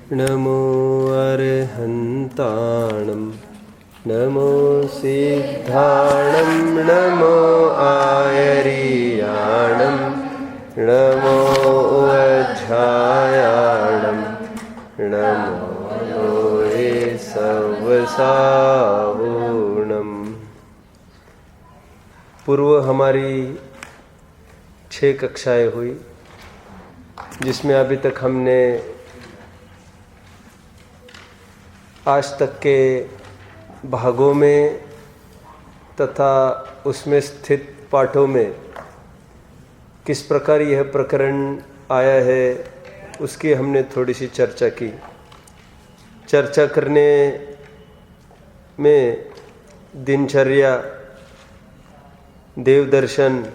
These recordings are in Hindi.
नमो अर्हन्ताणं नमो सिद्धाणं नमो आयर्याणं नमो अध्यायाणं नमो सवसावूणम्। पूर्व हमारी 6 कक्षाएं हुई, जिसमें अभी तक हमने आज तक के भागों में तथा उसमें स्थित पाठों में किस प्रकार यह प्रकरण आया है उसकी हमने थोड़ी सी चर्चा की। चर्चा करने में दिनचर्या, देव दर्शन,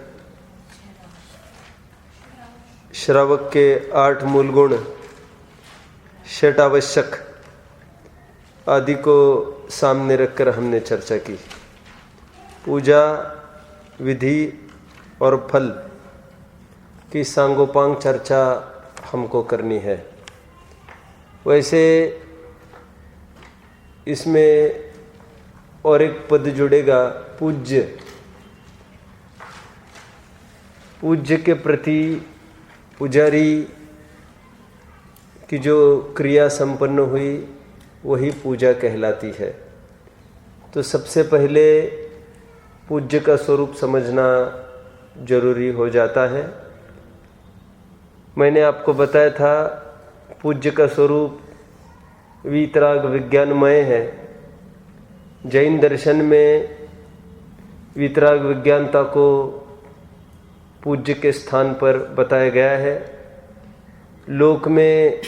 श्रावक के 8 मूल गुण, षट आवश्यक आदि को सामने रखकर हमने चर्चा की। पूजा, विधि और फल की सांगोपांग चर्चा हमको करनी है। वैसे इसमें और एक पद जुड़ेगा, पूज्य। पूज्य के प्रति पुजारी की जो क्रिया संपन्न हुई वही पूजा कहलाती है। तो सबसे पहले पूज्य का स्वरूप समझना जरूरी हो जाता है। मैंने आपको बताया था पूज्य का स्वरूप वीतराग विज्ञानमय है। जैन दर्शन में वीतराग विज्ञानता को पूज्य के स्थान पर बताया गया है। लोक में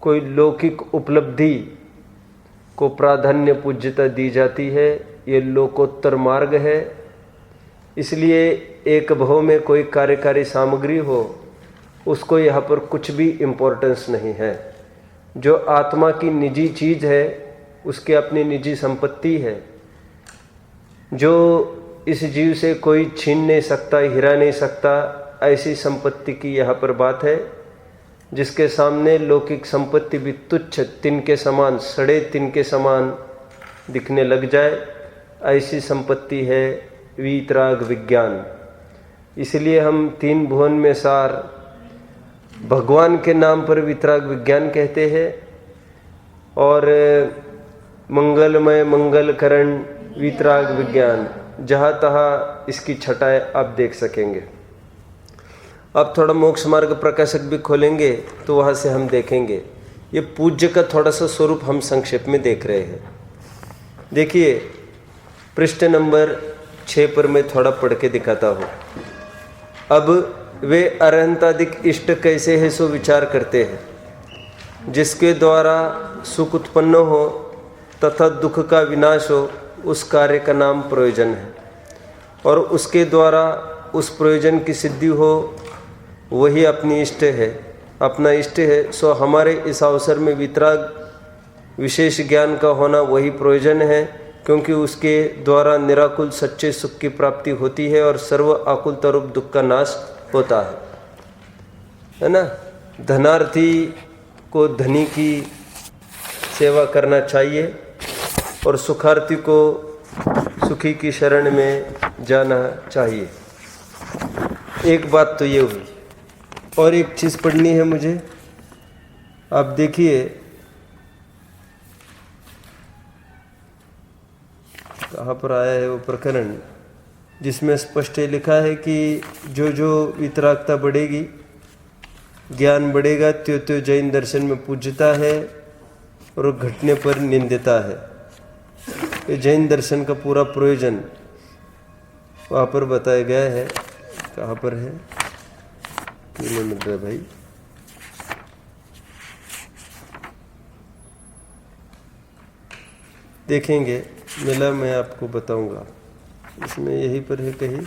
कोई लौकिक उपलब्धि को प्राधान्य पूज्यता दी जाती है। ये लोकोत्तर मार्ग है। इसलिए एक भाव में कोई कार्यकारी सामग्री हो, उसको यहाँ पर कुछ भी इम्पोर्टेंस नहीं है। जो आत्मा की निजी चीज़ है उसकी अपनी निजी संपत्ति है, जो इस जीव से कोई छीन नहीं सकता, हिरा नहीं सकता, ऐसी संपत्ति की यहाँ पर बात है। जिसके सामने लौकिक संपत्ति भी तुच्छ, तिन के समान, सड़े तिन के समान दिखने लग जाए, ऐसी संपत्ति है वीतराग विज्ञान। इसलिए हम 3 भुवन में सार भगवान के नाम पर वीतराग विज्ञान कहते हैं और मंगलमय मंगलकरण वीतराग विज्ञान, जहाँ तहाँ इसकी छटाएं आप देख सकेंगे। अब थोड़ा मोक्ष मार्ग प्रकाशक भी खोलेंगे तो वहाँ से हम देखेंगे। ये पूज्य का थोड़ा सा स्वरूप हम संक्षेप में देख रहे हैं। देखिए पृष्ठ नंबर 6 पर मैं थोड़ा पढ़ के दिखाता हूँ। अब वे अरहंतादिक इष्ट कैसे है सो विचार करते हैं, जिसके द्वारा सुख उत्पन्न हो तथा दुख का विनाश हो, उस कार्य का नाम प्रयोजन है। और उसके द्वारा उस प्रयोजन की सिद्धि हो, वही अपनी इष्ट है, अपना इष्ट है। सो हमारे इस अवसर में वितराग विशेष ज्ञान का होना वही प्रयोजन है, क्योंकि उसके द्वारा निराकुल सच्चे सुख की प्राप्ति होती है और सर्व आकुलता रूप दुख का नाश होता है ना। धनार्थी को धनी की सेवा करना चाहिए और सुखार्थी को सुखी की शरण में जाना चाहिए। एक बात तो ये हुई। और एक चीज़ पढ़नी है मुझे। आप देखिए कहाँ पर आया है वो प्रकरण, जिसमें स्पष्ट लिखा है कि जो जो वितरागता बढ़ेगी, ज्ञान बढ़ेगा, त्यो त्यो जैन दर्शन में पूज्यता है और घटने पर निंदिता है। ये जैन दर्शन का पूरा प्रयोजन वहाँ पर बताया गया है। कहाँ पर है, क्यों मिल रहा है भाई? देखेंगे, मिला मैं आपको बताऊंगा। इसमें यहीं पर है कहीं।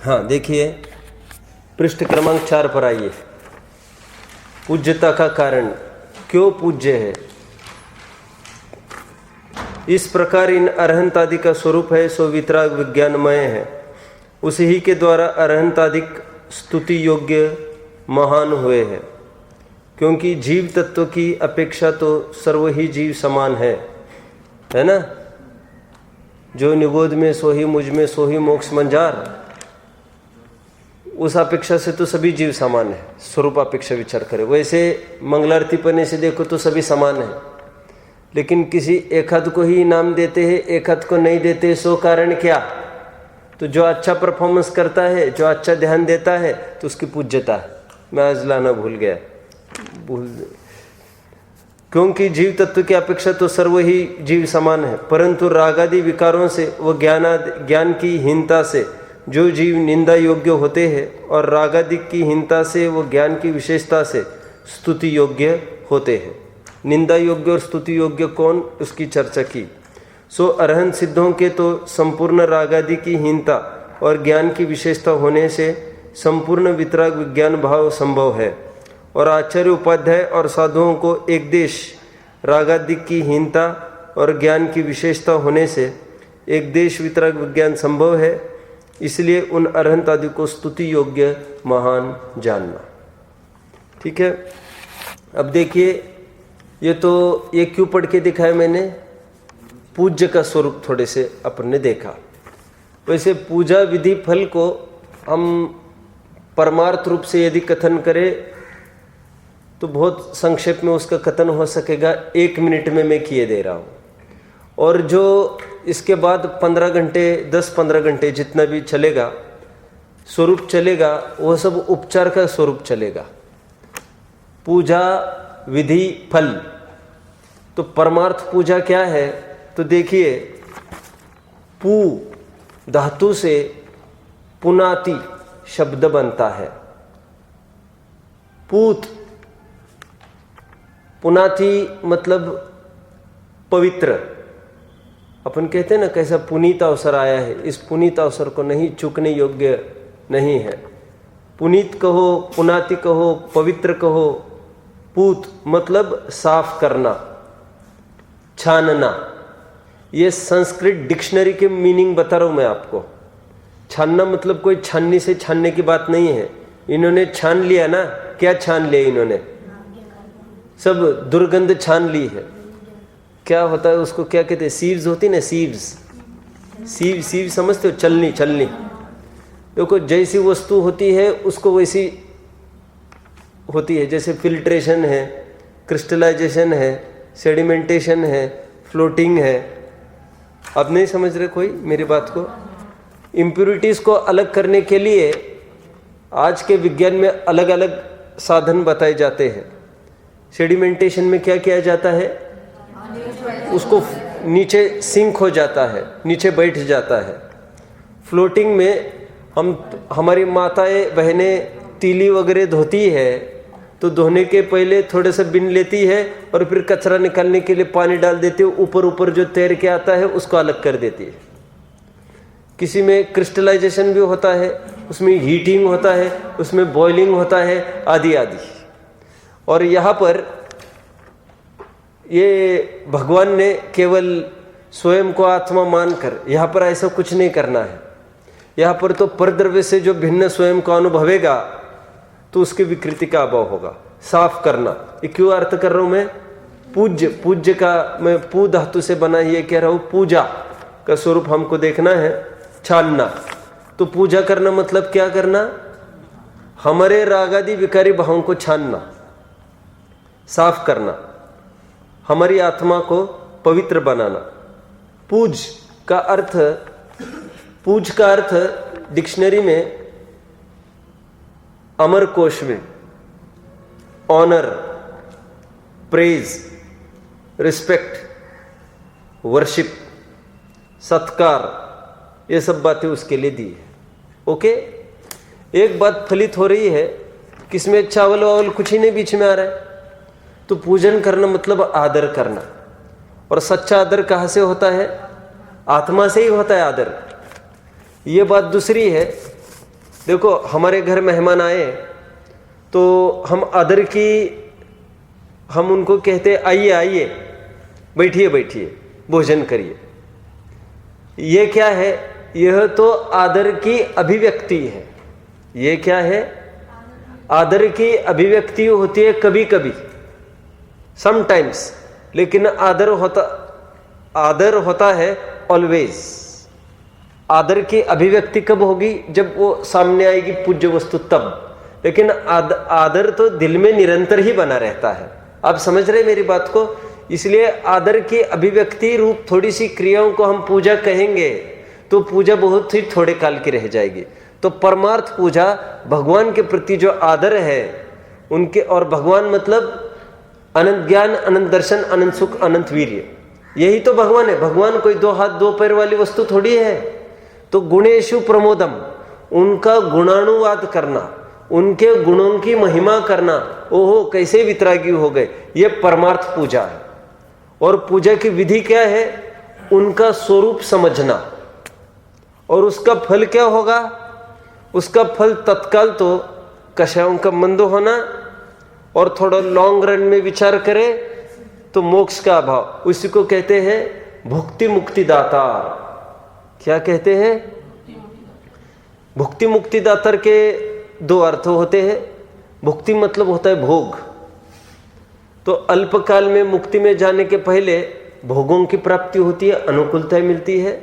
हाँ देखिए पृष्ठ क्रमांक 4 पर आइए। पूज्यता का कारण, क्यों पूज्य है। इस प्रकार इन अरहंत आदि का स्वरूप है सो वितराग विज्ञानमय है। उसी ही के द्वारा अरहंत आदि स्तुति योग्य महान हुए हैं। क्योंकि जीव तत्व की अपेक्षा तो सर्व ही जीव समान है ना। जो निबोध में सो ही मुझ में सो ही मोक्ष मंजार, उस अपेक्षा से तो सभी जीव समान है, स्वरूप अपेक्षा विचार करें। वैसे मंगलारती पढ़ने से देखो तो सभी समान है, लेकिन किसी एक हद को ही इनाम देते हैं, एक हद को नहीं देते। सो कारण क्या? तो जो अच्छा परफॉर्मेंस करता है, जो अच्छा ध्यान देता है, तो उसकी पूज्यता है। मैं आज लाना भूल गया, क्योंकि जीव तत्व की अपेक्षा तो सर्व ही जीव समान है, परंतु रागादि विकारों से व ज्ञान की हीनता से जो जीव निंदा योग्य होते हैं, और रागादि की हीनता से वो ज्ञान की विशेषता से स्तुति योग्य होते हैं। निंदा योग्य और स्तुति योग्य कौन, उसकी चर्चा की। सो अरहंत सिद्धों के तो संपूर्ण रागादि की हीनता और ज्ञान की विशेषता होने से संपूर्ण वितराग विज्ञान भाव संभव है, और आचार्य उपाध्याय और साधुओं को एक देश रागादि की हीनता और ज्ञान की विशेषता होने से एक देश वितराग विज्ञान संभव है। इसलिए उन अरहंत आदि को स्तुति योग्य महान जानना। ठीक है, अब देखिए, ये क्यों पढ़ के दिखाया मैंने? पूज्य का स्वरूप थोड़े से अपन ने देखा। वैसे पूजा विधि फल को हम परमार्थ रूप से यदि कथन करें तो बहुत संक्षेप में उसका कथन हो सकेगा, 1 मिनट में मैं किए दे रहा हूँ। और जो इसके बाद 15 घंटे 10-15 घंटे जितना भी चलेगा, स्वरूप चलेगा, वो सब उपचार का स्वरूप चलेगा। पूजा विधि फल, तो परमार्थ पूजा क्या है? तो देखिए, पू धातु से पुनाति शब्द बनता है। पूत, पुनाति मतलब पवित्र। अपन कहते हैं ना, कैसा पुनीत अवसर आया है, इस पुनीत अवसर को नहीं चूकने योग्य नहीं है। पुनीत कहो, पुनाति कहो, पवित्र कहो। पूत मतलब साफ करना, छानना। ये संस्कृत डिक्शनरी के मीनिंग बता रहा हूं मैं आपको। छानना मतलब कोई छाननी से छानने की बात नहीं है। इन्होंने छान लिया ना, क्या छान लिया इन्होंने? सब दुर्गंध छान ली है। क्या होता है उसको, क्या कहते हैं? सीव्स होती ना, सीव्स। सीव समझते हो? चलनी। देखो, जैसी वस्तु होती है उसको वैसी होती है। जैसे फिल्ट्रेशन है, क्रिस्टलाइजेशन है, सेडिमेंटेशन है, फ्लोटिंग है। आप नहीं समझ रहे कोई मेरी बात को? इम्प्यूरिटीज को अलग करने के लिए आज के विज्ञान में अलग अलग साधन बताए जाते हैं। सेडिमेंटेशन में क्या किया जाता है? उसको नीचे सिंक हो जाता है, नीचे बैठ जाता है। फ्लोटिंग में हमारी माताएं बहनें तीली वगैरह धोती है, तो धोने के पहले थोड़ा सा बिन लेती है और फिर कचरा निकालने के लिए पानी डाल देती है। ऊपर जो तैर के आता है उसको अलग कर देती है। किसी में क्रिस्टलाइजेशन भी होता है, उसमें हीटिंग होता है, उसमें बॉइलिंग होता है, आदि आदि। और यहाँ पर ये भगवान ने केवल स्वयं को आत्मा मानकर, यहाँ पर ऐसा कुछ नहीं करना है। यहाँ पर तो परद्रव्य से जो भिन्न स्वयं को अनुभवेगा तो उसकी विकृति का अभाव होगा। साफ करना, ये क्यों अर्थ कर रहा हूं मैं? पूज्य का मैं पू धातु से बना ये कह रहा हूं। पूजा का स्वरूप हमको देखना है, छानना। तो पूजा करना मतलब क्या करना? हमारे रागादि विकारी भावों को छानना, साफ करना, हमारी आत्मा को पवित्र बनाना। पूज का अर्थ डिक्शनरी में, अमर कोश में ऑनर, प्रेज, रिस्पेक्ट, वर्शिप, सत्कार, ये सब बातें उसके लिए दी है। ओके, एक बात फलित हो रही है, किसमें चावल वावल कुछ ही नहीं बीच में आ रहा है। तो पूजन करना मतलब आदर करना। और सच्चा आदर कहाँ से होता है? आत्मा से ही होता है आदर। ये बात दूसरी है। देखो, हमारे घर मेहमान आए तो हम आदर की, हम उनको कहते आइए आइए, बैठिए, भोजन करिए। ये क्या है? यह तो आदर की अभिव्यक्ति है। ये क्या है? आदर की अभिव्यक्ति होती है कभी कभी, समटाइम्स, लेकिन आदर होता है ऑलवेज। आदर की अभिव्यक्ति कब होगी? जब वो सामने आएगी पूज्य वस्तु तब। लेकिन आदर तो दिल में निरंतर ही बना रहता है। आप समझ रहे मेरी बात को? इसलिए आदर की अभिव्यक्ति रूप थोड़ी सी क्रियाओं को हम पूजा कहेंगे तो पूजा बहुत ही थोड़े काल की रह जाएगी। तो परमार्थ पूजा भगवान के प्रति जो आदर है उनके, और भगवान मतलब अनंत ज्ञान, अनंत दर्शन, अनंत सुख, अनंत वीर्य, यही तो भगवान है। भगवान कोई दो हाथ दो पैर वाली वस्तु थोड़ी है। तो गुणेषु प्रमोदम, उनका गुणानुवाद करना, उनके गुणों की महिमा करना, ओहो कैसे वितरागी हो गए, ये परमार्थ पूजा है। और पूजा की विधि क्या है? उनका स्वरूप समझना। और उसका फल क्या होगा? उसका फल तत्काल तो कषायों का मंद होना, और थोड़ा लॉन्ग रन में विचार करें तो मोक्ष का अभाव। उसी को कहते हैं भुक्ति मुक्ति दातार। क्या कहते हैं? भुक्ति मुक्ति दातार के दो अर्थ होते हैं। भुक्ति मतलब होता है भोग। तो अल्पकाल में मुक्ति में जाने के पहले भोगों की प्राप्ति होती है, अनुकूलता मिलती है,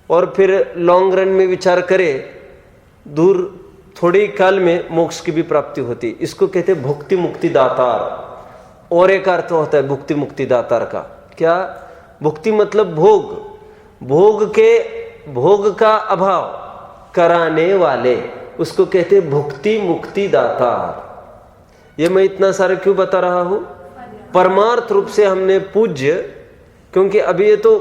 और फिर लॉन्ग रन में विचार करें दूर थोड़े काल में मोक्ष की भी प्राप्ति होती है। इसको कहते हैं भुक्ति मुक्ति दातार। और एक अर्थ होता है भुक्ति मुक्ति दातार का। क्या? भुक्ति मतलब भोग, भोग का अभाव कराने वाले, उसको कहते हैं भुक्ति मुक्ति दातार। ये मैं इतना सारा क्यों बता रहा हूं? परमार्थ रूप से हमने पूज्य, क्योंकि अभी ये तो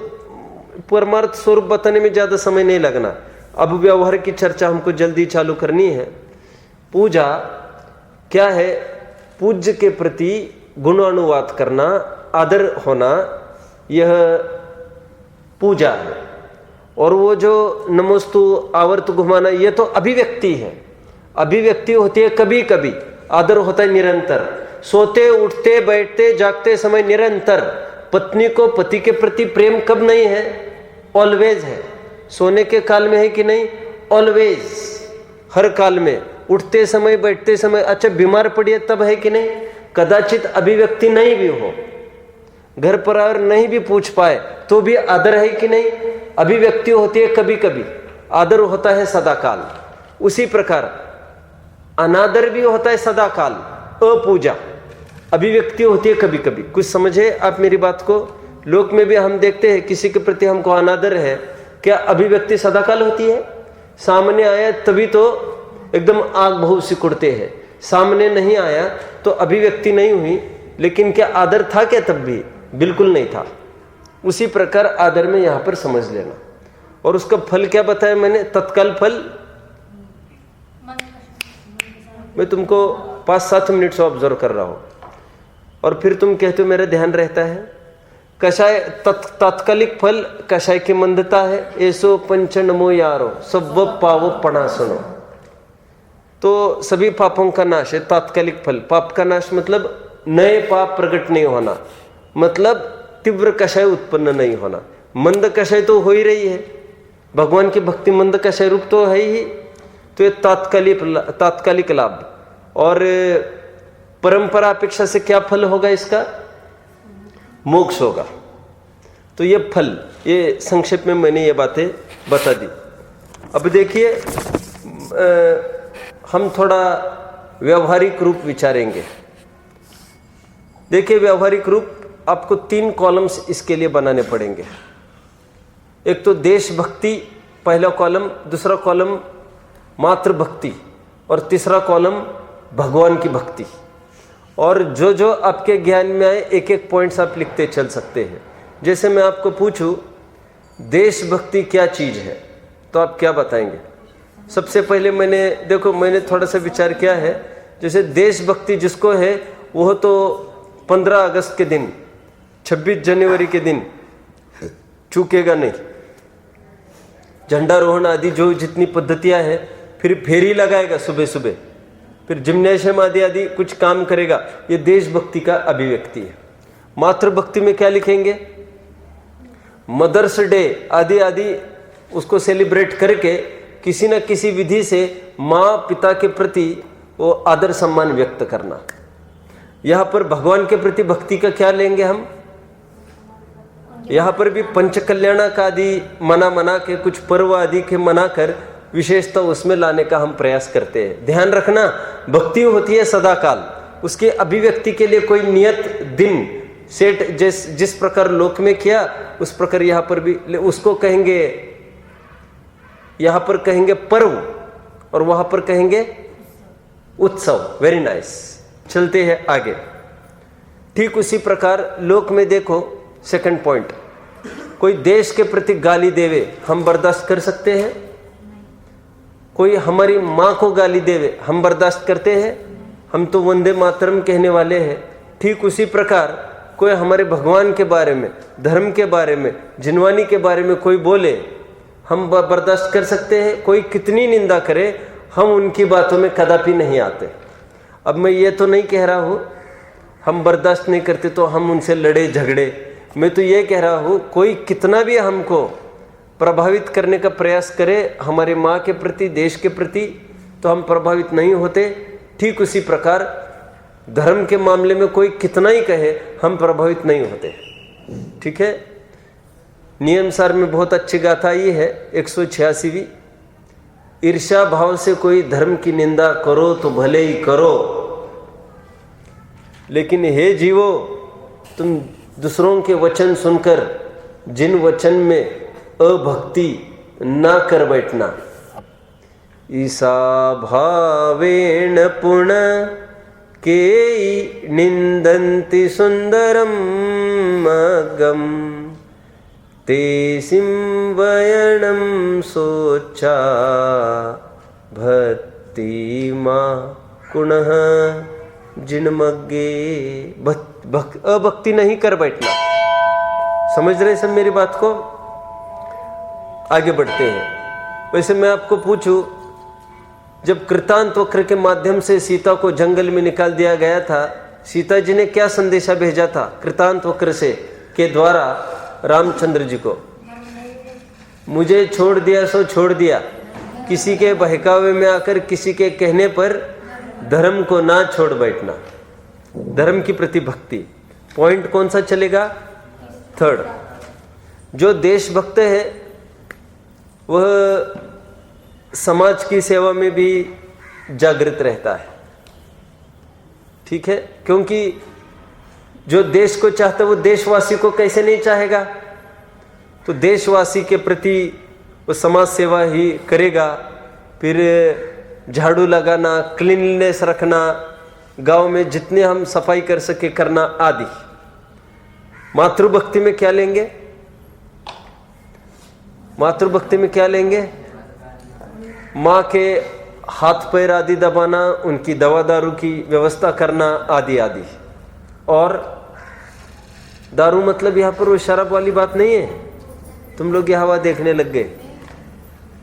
परमार्थ स्वरूप बताने में ज्यादा समय नहीं लगना, अब व्यवहार की चर्चा हमको जल्दी चालू करनी है। पूजा क्या है? पूज्य के प्रति गुणानुवाद करना, आदर होना, यह पूजा है। और वो जो नमोस्तु आवर्त घुमाना, ये तो अभिव्यक्ति है। अभिव्यक्ति होती है कभी कभी, आदर होता है निरंतर। सोते उठते बैठते जागते समय निरंतर। पत्नी को पति के प्रति प्रेम कब नहीं है? ऑलवेज है। सोने के काल में है कि नहीं? ऑलवेज, हर काल में। उठते समय बैठते समय, अच्छा बीमार पड़ी है तब है कि नहीं? कदाचित अभिव्यक्ति नहीं भी हो, घर पर नहीं भी पूछ पाए तो भी आदर है कि नहीं? अभिव्यक्ति होती है कभी कभी, आदर होता है सदाकाल। उसी प्रकार अनादर भी होता है सदाकाल, अपूजा। अभिव्यक्ति होती है कभी कभी। कुछ समझे आप मेरी बात को? लोक में भी हम देखते हैं किसी के प्रति हमको अनादर है, क्या अभिव्यक्ति सदाकाल होती है? सामने आया तभी तो एकदम आग बहुत सिकुड़ते हैं, सामने नहीं आया तो अभिव्यक्ति नहीं हुई, लेकिन क्या आदर था क्या? तब भी बिल्कुल नहीं था। उसी प्रकार आदर में यहां पर समझ लेना। और उसका फल क्या बताया मैंने? तत्काल फल। मैं तुमको 5-7 मिनट से ऑब्जर्व कर रहा हूं, और फिर तुम कहते हो मेरा ध्यान रहता है। कषाय तात्कालिक फल कषाय की मंदता है। ऐसो पंच नमो यारो सब पावो पणा सुनो। तो सभी पापों का नाश है, तात्कालिक फल। पाप का नाश मतलब नए पाप प्रकट नहीं होना, मतलब तीव्र कषाय उत्पन्न नहीं होना। मंद कषाय तो हो ही रही है, भगवान की भक्ति मंद कषाय रूप तो है ही। तो ये तात्कालिक लाभ। और परंपरा अपेक्षा से क्या फल होगा इसका? मोक्ष होगा। तो ये फल, ये संक्षेप में मैंने ये बातें बता दी। अब देखिए, हम थोड़ा व्यवहारिक रूप विचारेंगे। देखिए, व्यवहारिक रूप आपको 3 कॉलम्स इसके लिए बनाने पड़ेंगे। एक तो देशभक्ति पहला कॉलम, दूसरा कॉलम मातृभक्ति, और तीसरा कॉलम भगवान की भक्ति। और जो जो आपके ज्ञान में आए एक एक पॉइंट्स आप लिखते चल सकते हैं। जैसे मैं आपको पूछूं देशभक्ति क्या चीज़ है, तो आप क्या बताएंगे? सबसे पहले मैंने थोड़ा सा विचार किया है। जैसे देशभक्ति जिसको है वो तो 15 अगस्त के दिन, 26 जनवरी के दिन चूकेगा नहीं। झंडारोहण आदि जो जितनी पद्धतियां हैं, फिर फेरी लगाएगा सुबह सुबह, फिर जिम्नेशियम आदि कुछ काम करेगा। ये देशभक्ति का अभिव्यक्ति है। मातृभक्ति में क्या लिखेंगे? मदर्स डे आदि उसको सेलिब्रेट करके किसी न किसी विधि से माँ पिता के प्रति वो आदर सम्मान व्यक्त करना। यहाँ पर भगवान के प्रति भक्ति का क्या लेंगे हम? यहाँ पर भी पंच कल्याणक आदि मना के, कुछ पर्व आदि के मना कर विशेषता उसमें लाने का हम प्रयास करते हैं। ध्यान रखना, भक्ति होती है सदा काल, उसके अभिव्यक्ति के लिए कोई नियत दिन सेट जिस प्रकार लोक में किया उस प्रकार यहाँ पर भी, उसको कहेंगे, यहाँ पर कहेंगे पर्व और वहां पर कहेंगे उत्सव। Very nice. चलते हैं आगे। ठीक उसी प्रकार लोक में देखो, सेकंड पॉइंट, कोई देश के प्रति गाली देवे हम बर्दाश्त कर सकते हैं? कोई हमारी माँ को गाली देवे हम बर्दाश्त करते हैं? हम तो वंदे मातरम कहने वाले हैं। ठीक उसी प्रकार कोई हमारे भगवान के बारे में, धर्म के बारे में, जिनवानी के बारे में कोई बोले हम बर्दाश्त कर सकते हैं? कोई कितनी निंदा करे हम उनकी बातों में कदापि नहीं आते। अब मैं ये तो नहीं कह रहा हूँ हम बर्दाश्त नहीं करते तो हम उनसे लड़े झगड़े, मैं तो ये कह रहा हूँ कोई कितना भी हमको प्रभावित करने का प्रयास करे हमारे माँ के प्रति, देश के प्रति, तो हम प्रभावित नहीं होते। ठीक उसी प्रकार धर्म के मामले में कोई कितना ही कहे हम प्रभावित नहीं होते। ठीक है। नियम सार में बहुत अच्छी गाथा ये है 186वीं, ईर्ष्या भाव से कोई धर्म की निंदा करो तो भले ही करो, लेकिन हे जीवो तुम दूसरों के वचन सुनकर जिन वचन में अभक्ति ना कर बैठना। ईसा भावेण पुण्य के निंदन्ति सुंदरम मगम तेसिं वयनम सोचा भक्ति माँ कुणः जिनमगे। अभक्ति नहीं कर बैठना। समझ रहे सब मेरी बात को? आगे बढ़ते हैं। वैसे मैं आपको पूछूं, जब कृतांत वक्र के माध्यम से सीता को जंगल में निकाल दिया गया था, सीता जी ने क्या संदेशा भेजा था कृतांत वक्र से के द्वारा रामचंद्र जी को? मुझे छोड़ दिया सो छोड़ दिया। किसी के बहकावे में आकर किसी के कहने पर धर्म को ना छोड़ बैठना। धर्म की प्रति भक्ति। पॉइंट कौन सा चलेगा? थर्ड। जो देशभक्त है वह समाज की सेवा में भी जागृत रहता है। ठीक है, क्योंकि जो देश को चाहता है वो देशवासी को कैसे नहीं चाहेगा? तो देशवासी के प्रति वो समाज सेवा ही करेगा। फिर झाड़ू लगाना, क्लीनलीनेस रखना, गांव में जितने हम सफाई कर सके करना आदि। मातृभक्ति में क्या लेंगे? मातृभक्ति में क्या लेंगे? माँ के हाथ पैर आदि दबाना, उनकी दवा दारू की व्यवस्था करना आदि आदि। और दारू मतलब यहाँ पर वो शराब वाली बात नहीं है, तुम लोग ये हवा देखने लग गए।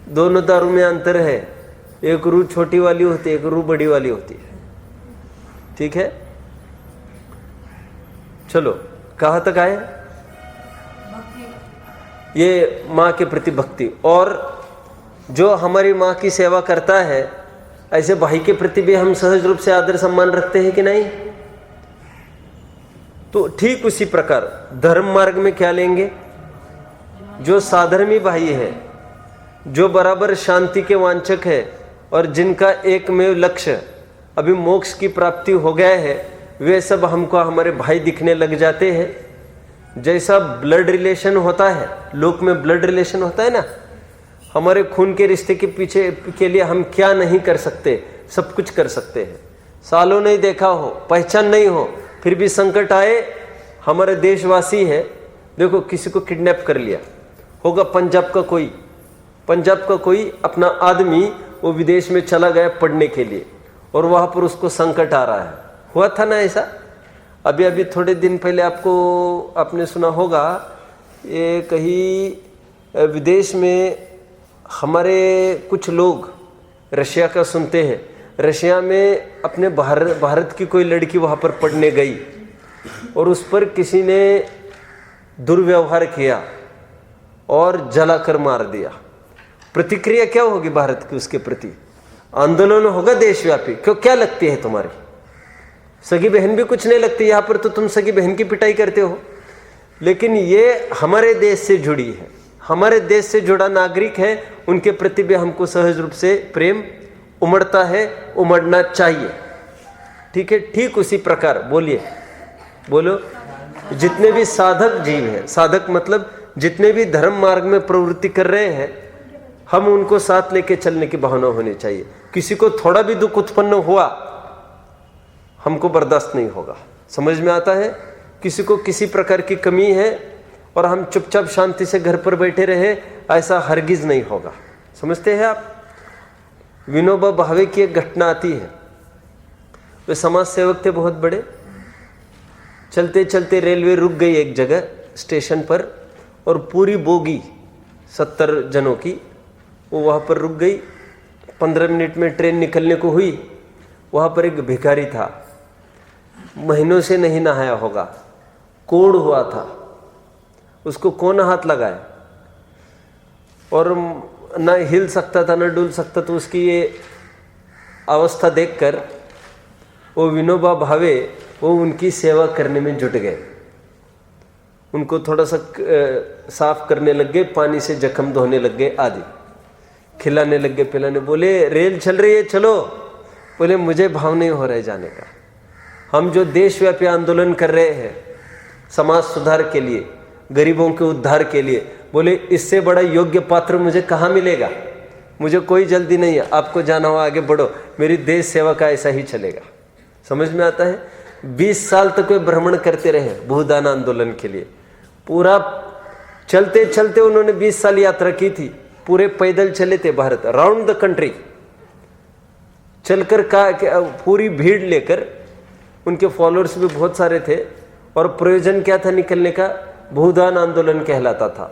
दोनों दारू में अंतर है, एक रू छोटी वाली होती है, एक रू बड़ी वाली होती है। ठीक है, चलो कहाँ तक आए? ये माँ के प्रति भक्ति। और जो हमारी माँ की सेवा करता है, ऐसे भाई के प्रति भी हम सहज रूप से आदर सम्मान रखते हैं कि नहीं? तो ठीक उसी प्रकार धर्म मार्ग में क्या लेंगे? जो साधर्मी भाई है, जो बराबर शांति के वांछक है और जिनका एकमेव लक्ष्य अभी मोक्ष की प्राप्ति हो गया है, वे सब हमको हमारे भाई दिखने लग जाते हैं। जैसा ब्लड रिलेशन होता है, लोक में ब्लड रिलेशन होता है ना, हमारे खून के रिश्ते के पीछे के लिए हम क्या नहीं कर सकते, सब कुछ कर सकते हैं। सालों नहीं देखा हो, पहचान नहीं हो, फिर भी संकट आए। हमारे देशवासी है, देखो किसी को किडनैप कर लिया होगा, पंजाब का कोई अपना आदमी वो विदेश में चला गया पढ़ने के लिए और वहाँ पर उसको संकट आ रहा है। हुआ था ना ऐसा? अभी थोड़े दिन पहले आपने सुना होगा, ये कहीं विदेश में हमारे कुछ लोग रशिया का सुनते हैं, रशिया में अपने भारत की कोई लड़की वहाँ पर पढ़ने गई और उस पर किसी ने दुर्व्यवहार किया और जलाकर मार दिया। प्रतिक्रिया क्या होगी भारत की उसके प्रति? आंदोलन होगा देशव्यापी। क्यों, क्या लगती है तुम्हारी? सगी बहन भी कुछ नहीं लगती। यहां पर तो तुम सगी बहन की पिटाई करते हो, लेकिन ये हमारे देश से जुड़ी है, हमारे देश से जुड़ा नागरिक है, उनके प्रति भी हमको सहज रूप से प्रेम उमड़ता है, उमड़ना चाहिए। ठीक है, ठीक उसी प्रकार बोलिए, बोलो, जितने भी साधक जीव हैं, साधक मतलब जितने भी धर्म मार्ग में प्रवृत्ति कर रहे हैं, हम उनको साथ लेके चलने की भावना होनी चाहिए। किसी को थोड़ा भी दुख उत्पन्न हुआ हमको बर्दाश्त नहीं होगा। समझ में आता है? किसी को किसी प्रकार की कमी है और हम चुपचाप शांति से घर पर बैठे रहे, ऐसा हरगिज नहीं होगा। समझते हैं आप? विनोबा भावे की एक घटना आती है। वे समाज सेवक थे बहुत बड़े। चलते चलते रेलवे रुक गई एक जगह स्टेशन पर, और पूरी बोगी 70 जनों की वो वहाँ पर रुक गई। 15 मिनट में ट्रेन निकलने को हुई। वहाँ पर एक भिखारी था, महीनों से नहीं नहाया होगा, कोढ़ हुआ था, उसको कौन हाथ लगाए, और ना हिल सकता था ना डुल सकता। तो उसकी ये अवस्था देखकर वो विनोबा भावे वो उनकी सेवा करने में जुट गए। उनको थोड़ा सा साफ करने लग गए, पानी से जख्म धोने लग गए आदि, खिलाने लग गए, पिलाने। बोले रेल चल रही है चलो। बोले मुझे भाव नहीं हो रहा है जाने का। हम जो देशव्यापी आंदोलन कर रहे हैं समाज सुधार के लिए, गरीबों के उद्धार के लिए, बोले इससे बड़ा योग्य पात्र मुझे कहाँ मिलेगा। मुझे कोई जल्दी नहीं है, आपको जाना हो आगे बढ़ो, मेरी देश सेवा का ऐसा ही चलेगा। समझ में आता है? 20 साल तक वे भ्रमण करते रहे भूदान आंदोलन के लिए। पूरा चलते चलते उन्होंने 20 साल यात्रा की थी, पूरे पैदल चले थे भारत, राउंड द कंट्री चलकर का पूरी भीड़ लेकर। उनके फॉलोअर्स भी बहुत सारे थे, और प्रयोजन क्या था निकलने का? भूदान आंदोलन कहलाता था।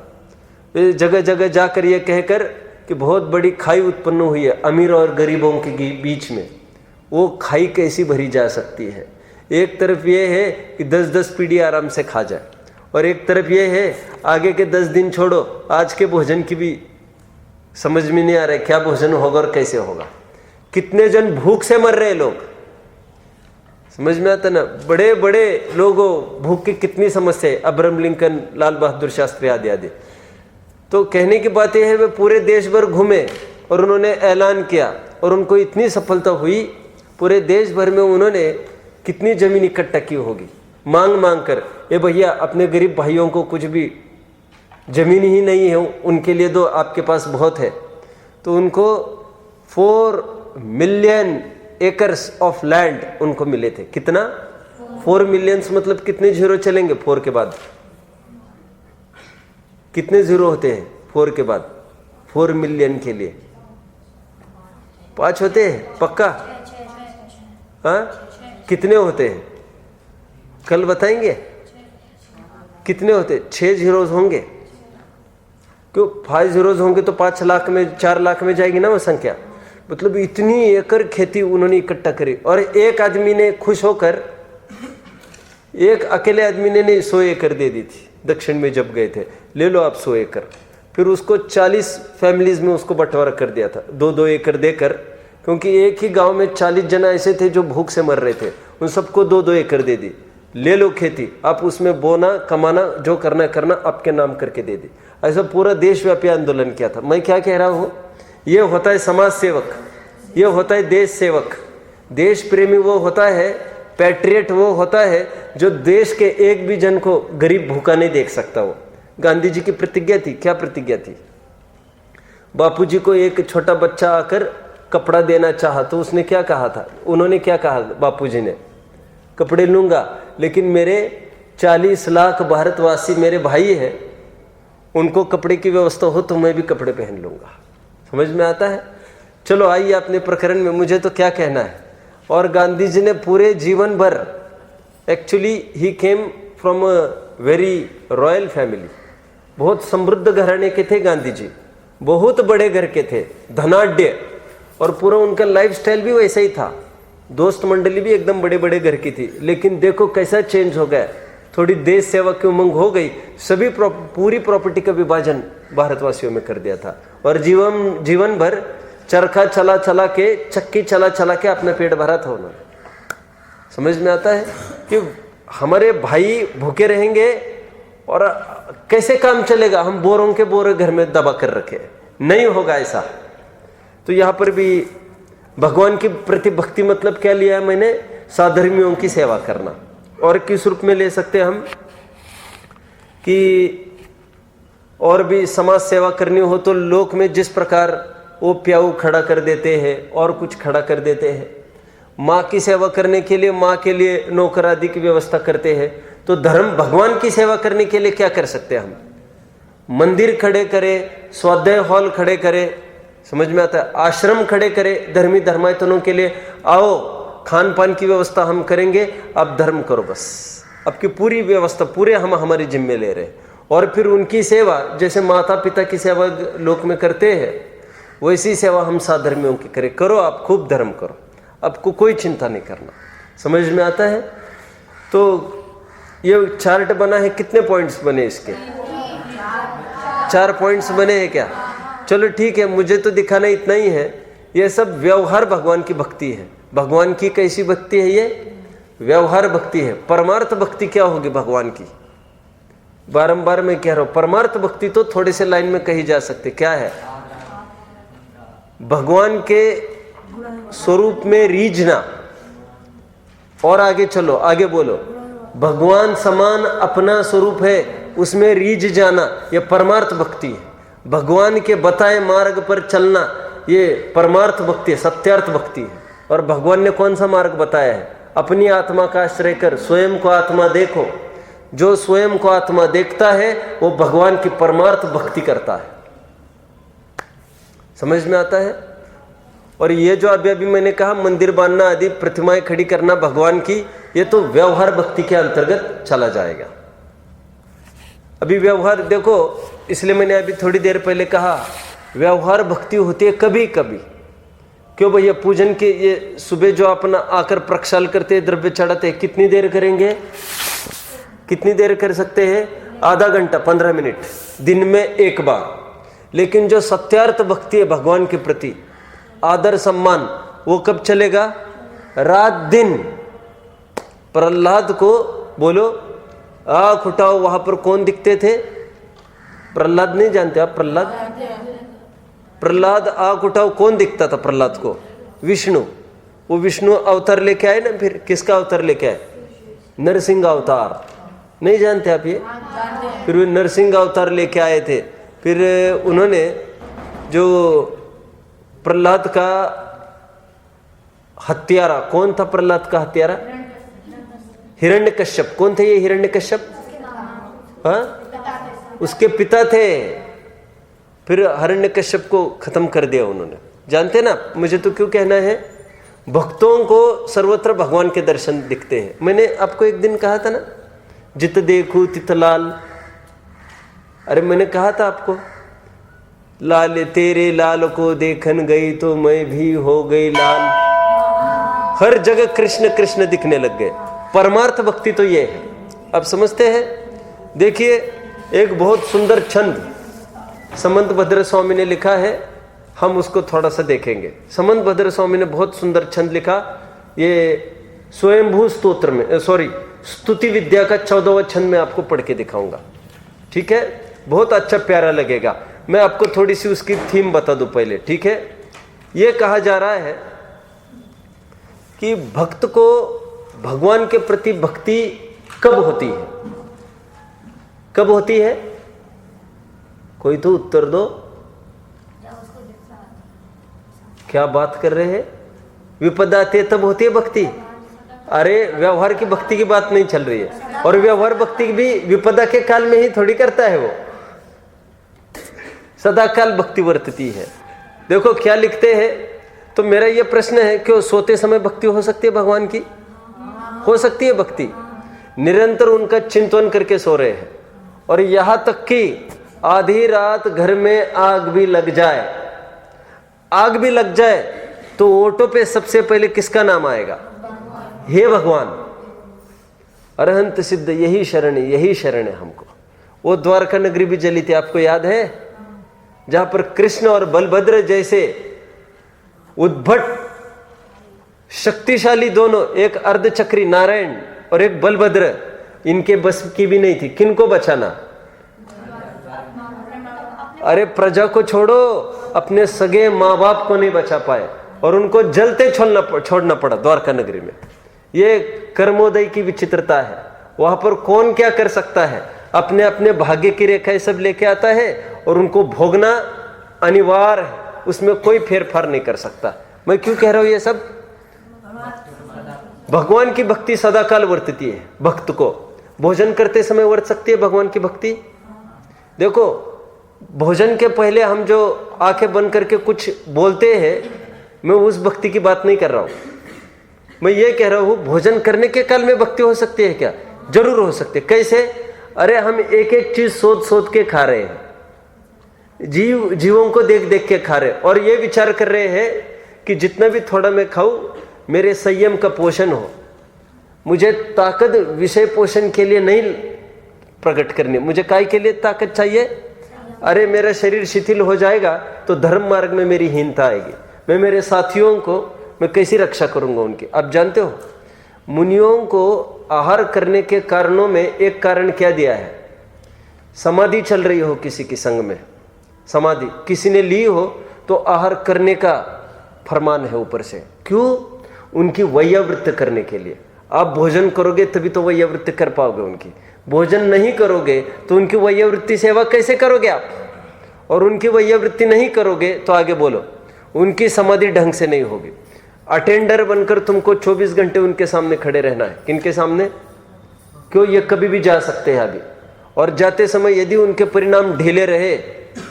वे जगह जगह जाकर ये कहकर कि बहुत बड़ी खाई उत्पन्न हुई है अमीर और गरीबों के बीच में, वो खाई कैसी भरी जा सकती है। एक तरफ ये है कि 10-10 पीढ़ी आराम से खा जाए, और एक तरफ ये है आगे के 10 दिन छोड़ो, आज के भोजन की भी समझ में नहीं आ रहा है क्या भोजन होगा और कैसे होगा। कितने जन भूख से मर रहे लोग, समझ में आता ना? बड़े बड़े लोगों भूख की कितनी समस्या है, अब्राहम लिंकन, लाल बहादुर शास्त्री आदि आदि। तो कहने की बात यह है वे पूरे देश भर घूमे और उन्होंने ऐलान किया, और उनको इतनी सफलता हुई, पूरे देश भर में उन्होंने कितनी जमीन इकट्ठा की होगी मांग मांग कर। ये भैया अपने गरीब भाइयों को कुछ भी जमीन ही नहीं है उनके लिए दो, आपके पास बहुत है। तो उनको 4 मिलियन एकर्स ऑफ लैंड उनको मिले थे। कितना? 4 मिलियंस मतलब कितने जीरो चलेंगे 4 के बाद? कितने जीरो होते हैं 4 के बाद? 4 मिलियन के लिए 5 होते हैं पक्का? हाँ, कितने होते हैं कल बताएंगे? कितने होते? 6 जीरोज होंगे। क्यों 5 जीरोज होंगे तो 5 लाख में 4 लाख में जाएगी ना वो संख्या। मतलब इतनी एकड़ खेती उन्होंने इकट्ठा करी, और एक आदमी ने खुश होकर, एक अकेले आदमी ने 100 एकड़ दे दी थी दक्षिण में जब गए थे। ले लो आप 100 एकड़। फिर उसको 40 फैमिलीज में उसको बंटवारा कर दिया था 2-2 एकड़ देकर, क्योंकि एक ही गांव में 40 जना ऐसे थे जो भूख से मर रहे थे, उन सबको 2-2 एकड़ दे दी। ले लो खेती, आप उसमें बोना कमाना जो करना आपके नाम करके दे दी। ऐसा पूरा देशव्यापी आंदोलन किया था। मैं क्या कह रहा हूँ, ये होता है समाज सेवक, ये होता है देश सेवक। देश प्रेमी वो होता है, पैट्रियट वो होता है जो देश के एक भी जन को गरीब भूखा नहीं देख सकता। वो गांधी जी की प्रतिज्ञा थी। क्या प्रतिज्ञा थी? बापूजी को एक छोटा बच्चा आकर कपड़ा देना चाहा तो उसने क्या कहा था? उन्होंने क्या कहा बापूजी ने? कपड़े लूंगा, लेकिन मेरे 40 लाख भारतवासी मेरे भाई हैं, उनको कपड़े की व्यवस्था हो तो मैं भी कपड़े पहन लूंगा। समझ में आता है? चलो आइए अपने प्रकरण में, मुझे तो क्या कहना है। और गांधी जी ने पूरे जीवन भर, actually he came from a very royal family, बहुत समृद्ध घराने के थे गांधी जी, बहुत बड़े घर के थे, धनाढ्य, और पूरा उनका लाइफस्टाइल भी वैसा ही था। दोस्त मंडली भी एकदम बड़े बड़े घर की थी। लेकिन देखो कैसा चेंज हो गया, थोड़ी देश सेवा की उमंग हो गई, सभी पूरी प्रॉपर्टी का विभाजन भारतवासियों में कर दिया था, और जीवन भर चरखा चला चला के, चक्की चला चला के अपना पेट भरा था उन्होंने। समझ में आता है कि हमारे भाई भूखे रहेंगे और कैसे काम चलेगा, हम बोरों के बोरे घर में दबा कर रखे, नहीं होगा ऐसा। तो यहाँ पर भी भगवान की प्रति भक्ति मतलब क्या लिया है मैंने, साधर्मियों की सेवा करना। और किस रूप में ले सकते हैं हम कि और भी समाज सेवा करनी हो तो लोक में जिस प्रकार वो प्याऊ खड़ा कर देते हैं और कुछ खड़ा कर देते हैं, माँ की सेवा करने के लिए माँ के लिए नौकर आदि की व्यवस्था करते हैं, तो धर्म भगवान की सेवा करने के लिए क्या कर सकते हैं हम, मंदिर खड़े करें, स्वाध्याय हॉल खड़े करें, समझ में आता है, आश्रम खड़े करें धर्मी धर्मायतनों के लिए, आओ खान पान की व्यवस्था हम करेंगे, आप धर्म करो बस, आपकी पूरी व्यवस्था पूरे हम हमारी जिम्मे ले रहे हैं। और फिर उनकी सेवा जैसे माता पिता की सेवा लोक में करते हैं वैसी सेवा हम साधर्मियों की करें, करो आप खूब धर्म करो, आपको कोई चिंता नहीं करना। समझ में आता है। तो ये चार्ट बना है, कितने पॉइंट्स बने इसके, 4 पॉइंट्स बने हैं क्या, चलो ठीक है, मुझे तो दिखाना इतना ही है। ये सब व्यवहार भगवान की भक्ति है। भगवान की कैसी भक्ति है, ये व्यवहार भक्ति है। परमार्थ भक्ति क्या होगी भगवान की, बारंबार मैं कह रहा हूं, परमार्थ भक्ति तो थोड़े से लाइन में कही जा सकती, क्या है, भगवान के स्वरूप में रीझना। और आगे चलो, आगे बोलो, भगवान समान अपना स्वरूप है उसमें रीझ जाना, यह परमार्थ भक्ति है। भगवान के बताए मार्ग पर चलना, ये परमार्थ भक्ति है, सत्यार्थ भक्ति है। और भगवान ने कौन सा मार्ग बताया है, अपनी आत्मा का आश्रय कर स्वयं को आत्मा देखो। जो स्वयं को आत्मा देखता है वो भगवान की परमार्थ भक्ति करता है। समझ में आता है। और ये जो अभी अभी मैंने कहा मंदिर बांधना आदि प्रतिमाएं खड़ी करना भगवान की, ये तो व्यवहार भक्ति के अंतर्गत चला जाएगा। अभी व्यवहार देखो, इसलिए मैंने अभी थोड़ी देर पहले कहा व्यवहार भक्ति होती है कभी कभी। क्यों भैया, पूजन के ये सुबह जो अपना आकर प्रक्षाल करते, द्रव्य चढ़ाते, कितनी देर करेंगे, कितनी देर कर सकते हैं, आधा घंटा 15 मिनट दिन में एक बार। लेकिन जो सत्यार्थ भक्ति है भगवान के प्रति, आदर सम्मान, वो कब चलेगा, रात दिन। प्रहलाद को बोलो आँख उठाओ, वहां पर कौन दिखते थे, प्रहलाद नहीं जानते आप, प्रहलाद आँख उठाओ, कौन दिखता था प्रहलाद को, विष्णु। वो विष्णु अवतार लेके आए ना, फिर किसका अवतार लेके आए, नरसिंह अवतार, नहीं जानते आप ये। फिर वे नरसिंह अवतार लेके आए थे। फिर उन्होंने जो प्रहलाद का हत्यारा, कौन था प्रहलाद का हत्यारा, हिरण्यकश्यप। कौन थे ये हिरण्यकश्यप, हाँ, उसके पिता थे। फिर हिरण्यकश्यप को खत्म कर दिया उन्होंने, जानते ना। मुझे तो क्यों कहना है, भक्तों को सर्वत्र भगवान के दर्शन दिखते हैं। मैंने आपको एक दिन कहा था ना, जित देखूं तित लाल। अरे मैंने कहा था आपको, लाल तेरे लाल को देखन गई तो मैं भी हो गई लाल। हर जगह कृष्ण कृष्ण दिखने लग गए। परमार्थ भक्ति तो ये है। अब समझते हैं। देखिए एक बहुत सुंदर छंद समंत भद्र स्वामी ने लिखा है, हम उसको थोड़ा सा देखेंगे। समंत भद्र स्वामी ने बहुत सुंदर छंद लिखा, ये स्वयंभू स्तोत्र में, सॉरी स्तुति विद्या का 14वां छंद में आपको पढ़ के दिखाऊंगा, ठीक है। बहुत अच्छा प्यारा लगेगा। मैं आपको थोड़ी सी उसकी थीम बता दूं पहले, ठीक है। ये कहा जा रहा है कि भक्त को भगवान के प्रति भक्ति कब होती है, कब होती है, कोई तो उत्तर दो। क्या बात कर रहे हैं, विपदा आती है तब होती है भक्ति। अरे व्यवहार की भक्ति की बात नहीं चल रही है। और व्यवहार भक्ति भी विपदा के काल में ही थोड़ी करता है, वो सदा काल भक्ति वर्तती है। देखो क्या लिखते हैं। तो मेरा ये प्रश्न है, क्यों सोते समय भक्ति हो सकती है भगवान की, हो सकती है भक्ति। निरंतर उनका चिंतन करके सो रहे हैं। और यहां तक कि आधी रात घर में आग भी लग जाए, आग भी लग जाए तो ओटो पे सबसे पहले किसका नाम आएगा, हे भगवान। अरहंत सिद्ध यही शरण है, यही शरण है हमको। वो द्वारका नगरी भी जली थी, आपको याद है, जहां पर कृष्ण और बलभद्र जैसे उद्भट शक्तिशाली दोनों, एक अर्धचक्री नारायण और एक बलभद्र, इनके बस की भी नहीं थी। किनको बचाना? अरे प्रजा को छोड़ो, अपने सगे माँ बाप को नहीं बचा पाए और उनको जलते छोड़ना पड़ा द्वारका नगरी में। ये कर्मोदय की विचित्रता है। वहां पर कौन क्या कर सकता है? अपने अपने भाग्य की रेखाएं सब लेके आता है और उनको भोगना अनिवार्य है, उसमें कोई फेरफार नहीं कर सकता। मैं क्यों कह रहा हूं ये सब? भगवान की भक्ति सदाकाल वर्तती है। भक्त को भोजन करते समय वर्त सकती है भगवान की भक्ति। देखो, भोजन के पहले हम जो आंखें बंद करके कुछ बोलते हैं, मैं उस भक्ति की बात नहीं कर रहा हूं। मैं ये कह रहा हूं भोजन करने के काल में भक्ति हो सकती है क्या? जरूर हो सकती है। कैसे? अरे हम एक एक चीज सोच के खा रहे हैं, जीवों को देख देख के खा रहे हैं और ये विचार कर रहे हैं कि जितना भी थोड़ा मैं खाऊं मेरे संयम का पोषण हो। मुझे ताकत विषय पोषण के लिए नहीं प्रकट करनी, मुझे काय के लिए ताकत चाहिए? अरे मेरा शरीर शिथिल हो जाएगा तो धर्म मार्ग में मेरी हीनता आएगी। मैं मेरे साथियों को मैं कैसी रक्षा करूंगा उनकी? आप जानते हो मुनियों को आहार करने के कारणों में एक कारण क्या दिया है? समाधि चल रही हो किसी की संग में, समाधि किसी ने ली हो तो आहार करने का फरमान है ऊपर से। क्यों? उनकी वैयावृत्ति करने के लिए। आप भोजन करोगे तभी तो वैयावृत्ति कर पाओगे उनकी। भोजन नहीं करोगे तो उनकी वैयावृत्ति सेवा कैसे करोगे आप? और उनकी वैयावृत्ति नहीं करोगे तो आगे बोलो उनकी समाधि ढंग से नहीं होगी। अटेंडर बनकर तुमको 24 घंटे उनके सामने खड़े रहना है। किनके सामने? क्यों? ये कभी भी जा सकते हैं अभी, और जाते समय यदि उनके परिणाम ढीले रहे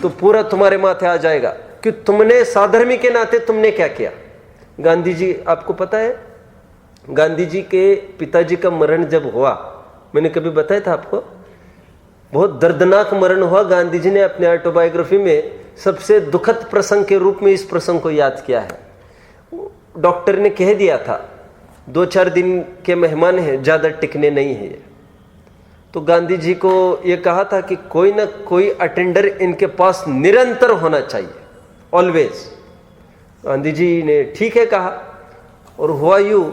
तो पूरा तुम्हारे माथे आ जाएगा कि तुमने साधर्मी के नाते तुमने क्या किया। गांधी जी, आपको पता है गांधी जी के पिताजी का मरण जब हुआ, मैंने कभी बताया था आपको, बहुत दर्दनाक मरण हुआ। गांधी जी ने अपने ऑटोबायोग्राफी में सबसे दुखद प्रसंग के रूप में इस प्रसंग को याद किया है। डॉक्टर ने कह दिया था 2-4 दिन के मेहमान हैं, ज्यादा टिकने नहीं है ये। तो गांधी जी को ये कहा था कि कोई ना कोई अटेंडर इनके पास निरंतर होना चाहिए, ऑलवेज। गांधी जी ने ठीक है कहा, और हुआ यूं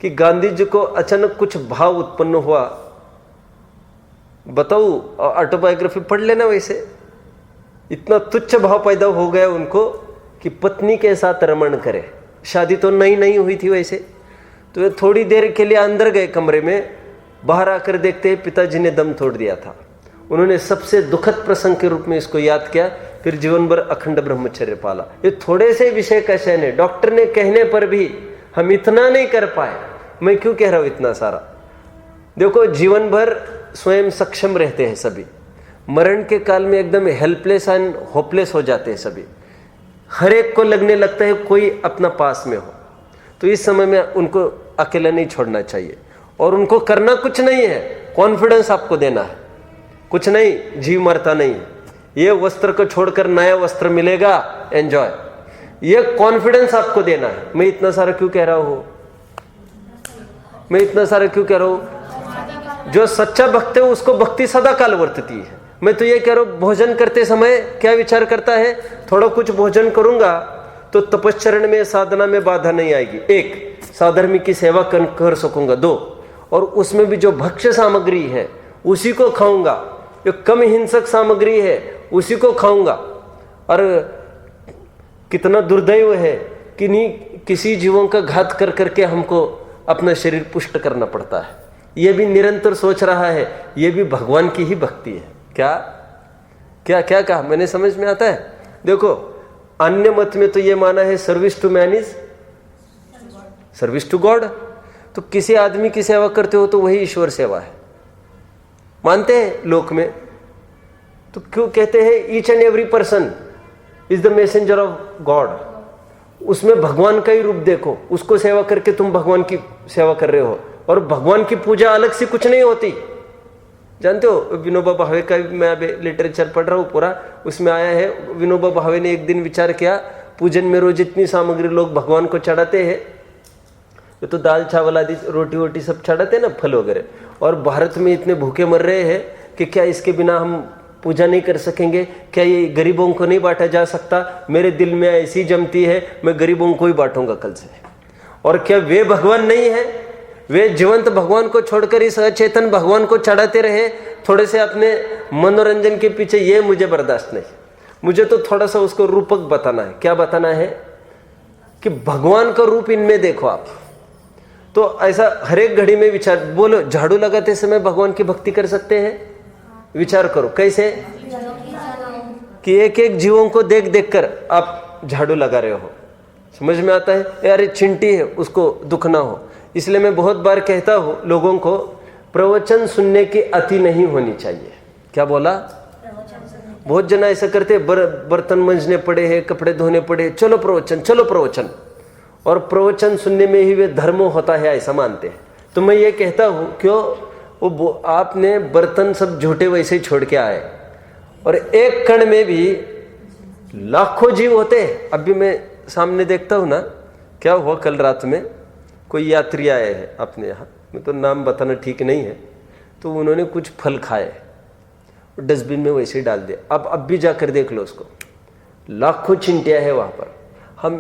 कि गांधी जी को अचानक कुछ भाव उत्पन्न हुआ। बताओ, ऑटोबायोग्राफी पढ़ लेना, वैसे इतना तुच्छ भाव पैदा हो गया उनको कि पत्नी के साथ रमण करे। शादी तो नई हुई थी वैसे। तो वे थोड़ी देर के लिए अंदर गए कमरे में, बाहर आकर देखते हैं पिताजी ने दम तोड़ दिया था। उन्होंने सबसे दुखद प्रसंग के रूप में इसको याद किया, फिर जीवन भर अखंड ब्रह्मचर्य पाला। ये थोड़े से विषय का शयन है, डॉक्टर ने कहने पर भी हम इतना नहीं कर पाए। मैं क्यों कह रहा हूं इतना सारा? देखो, जीवन भर स्वयं सक्षम रहते हैं सभी, मरण के काल में एकदम हेल्पलेस एंड होपलेस हो जाते हैं सभी। हर एक को लगने लगता है कोई अपना पास में हो, तो इस समय में उनको अकेला नहीं छोड़ना चाहिए। और उनको करना कुछ नहीं है, कॉन्फिडेंस आपको देना है, कुछ नहीं, जीव मरता नहीं है। ये वस्त्र को छोड़कर नया वस्त्र मिलेगा, एंजॉय, ये कॉन्फिडेंस आपको देना है। मैं इतना सारा क्यों कह रहा हूं? मैं इतना सारा क्यों कह रहा हूं? जो सच्चा भक्त है उसको भक्ति सदा काल वर्तती है। मैं तो ये कह रहा हूं, भोजन करते समय क्या विचार करता है? थोड़ा कुछ भोजन करूंगा तो तपश्चरण में, साधना में बाधा नहीं आएगी। 1, साधर्मी की सेवा कर सकूंगा। 2, और उसमें भी जो भक्ष्य सामग्री है उसी को खाऊंगा, जो कम हिंसक सामग्री है उसी को खाऊंगा। और कितना दुर्दैव है कि नहीं, किसी जीवों का घात कर करके हमको अपना शरीर पुष्ट करना पड़ता है। ये भी निरंतर सोच रहा है, ये भी भगवान की ही भक्ति है। क्या क्या क्या कहा मैंने? समझ में आता है? देखो, अन्य मत में तो ये माना है service to man is service to God. तो किसी आदमी की सेवा करते हो तो वही ईश्वर सेवा है, मानते हैं लोक में। तो क्यों कहते हैं each and every person is the messenger of God? उसमें भगवान का ही रूप देखो, उसको सेवा करके तुम भगवान की सेवा कर रहे हो। और भगवान की पूजा अलग से कुछ नहीं होती, जानते हो? विनोबा भावे का मैं अभी लिटरेचर पढ़ रहा हूँ पूरा, उसमें आया है विनोबा भावे ने एक दिन विचार किया, पूजन में रोज इतनी सामग्री लोग भगवान को चढ़ाते हैं, तो दाल चावल आदि रोटी वोटी सब चढ़ाते हैं ना, फल वगैरह, और भारत में इतने भूखे मर रहे हैं कि क्या इसके बिना हम पूजा नहीं कर सकेंगे? क्या ये गरीबों को नहीं बांटा जा सकता? मेरे दिल में ऐसी जमती है, मैं गरीबों को ही बांटूंगा कल से। और क्या वे भगवान नहीं है? वे जीवंत भगवान को छोड़कर इस अचेतन भगवान को चढ़ाते रहे थोड़े से अपने मनोरंजन के पीछे। ये मुझे बर्दाश्त नहीं। मुझे तो थोड़ा सा उसको रूपक बताना है। क्या बताना है? कि भगवान का रूप इनमें देखो आप। तो ऐसा हर एक घड़ी में विचार, बोलो झाड़ू लगाते समय भगवान की भक्ति कर सकते हैं? विचार करो कैसे? कि एक एक जीवों को देख देख कर आप झाड़ू लगा रहे हो। समझ में आता है? यार चिंटी है, उसको दुख ना हो। इसलिए मैं बहुत बार कहता हूं लोगों को, प्रवचन सुनने की अति नहीं होनी चाहिए। क्या बोला? बहुत जना ऐसा करते, बर्तन मंजने पड़े हैं, कपड़े धोने पड़े, चलो प्रवचन, चलो प्रवचन। और प्रवचन सुनने में ही वे धर्म होता है ऐसा मानते हैं। तो मैं ये कहता हूं, क्यों? वो आपने बर्तन सब झूठे वैसे ही छोड़ के आए, और एक कण में भी लाखों जीव होते हैं। अभी मैं सामने देखता हूं ना, क्या हुआ कल रात में, कोई यात्री आए हैं अपने यहाँ, मैं तो नाम बताना ठीक नहीं है, तो उन्होंने कुछ फल खाए, डस्टबिन में वैसे ही डाल दिया। अब भी जाकर देख लो उसको, लाखों चिंटियां है वहां पर। हम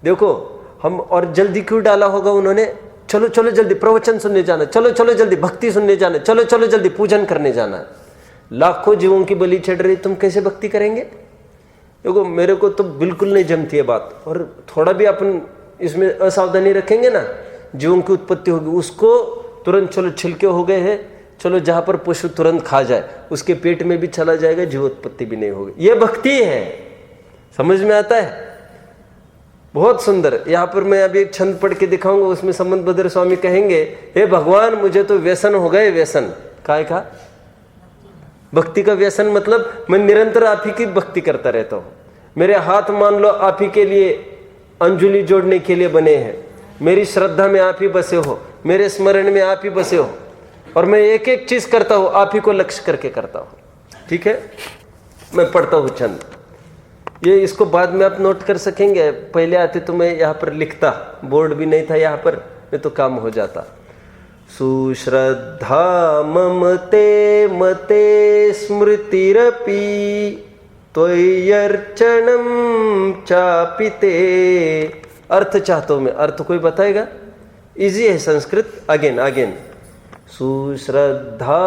देखो, हम और जल्दी क्यों डाला होगा उन्होंने? चलो चलो जल्दी प्रवचन सुनने जाना, चलो चलो जल्दी भक्ति सुनने जाना, चलो चलो जल्दी पूजन करने जाना। लाखों जीवों की बलि चढ़ रही, तुम कैसे भक्ति करेंगे? देखो मेरे को तो बिल्कुल नहीं जमती है बात। और थोड़ा भी अपन इसमें असावधानी रखेंगे ना, जीवों की उत्पत्ति होगी, उसको तुरंत चलो छिलके हो गए हैं, चलो जहां पर पशु तुरंत खा जाए, उसके पेट में भी चला जाएगा, जीव उत्पत्ति भी नहीं होगी। ये भक्ति है। समझ में आता है? बहुत सुंदर। यहाँ पर मैं अभी एक छंद पढ़ के दिखाऊंगा, उसमें संबंध भद्र स्वामी कहेंगे, हे भगवान मुझे तो व्यसन हो गए। व्यसन काय का? भक्ति का व्यसन मतलब मैं निरंतर आप ही की भक्ति करता रहता हूँ। मेरे हाथ मान लो आप ही के लिए अंजुलि जोड़ने के लिए बने हैं, मेरी श्रद्धा में आप ही बसे हो, मेरे स्मरण में आप ही बसे हो, और मैं एक एक चीज करता हूँ आप ही को लक्ष्य करके करता हूँ। ठीक है, मैं पढ़ता हूँ छंद, ये इसको बाद में आप नोट कर सकेंगे। पहले आते तो मैं यहाँ पर लिखता, बोर्ड भी नहीं था यहाँ पर, मैं तो काम हो जाता। सुश्रद्धा ममते मते स्मृतिरपि त्वय्यर्चनम चापिते। अर्थ चाहता हूं मैं, अर्थ कोई बताएगा? इजी है संस्कृत। अगेन सुश्रद्धा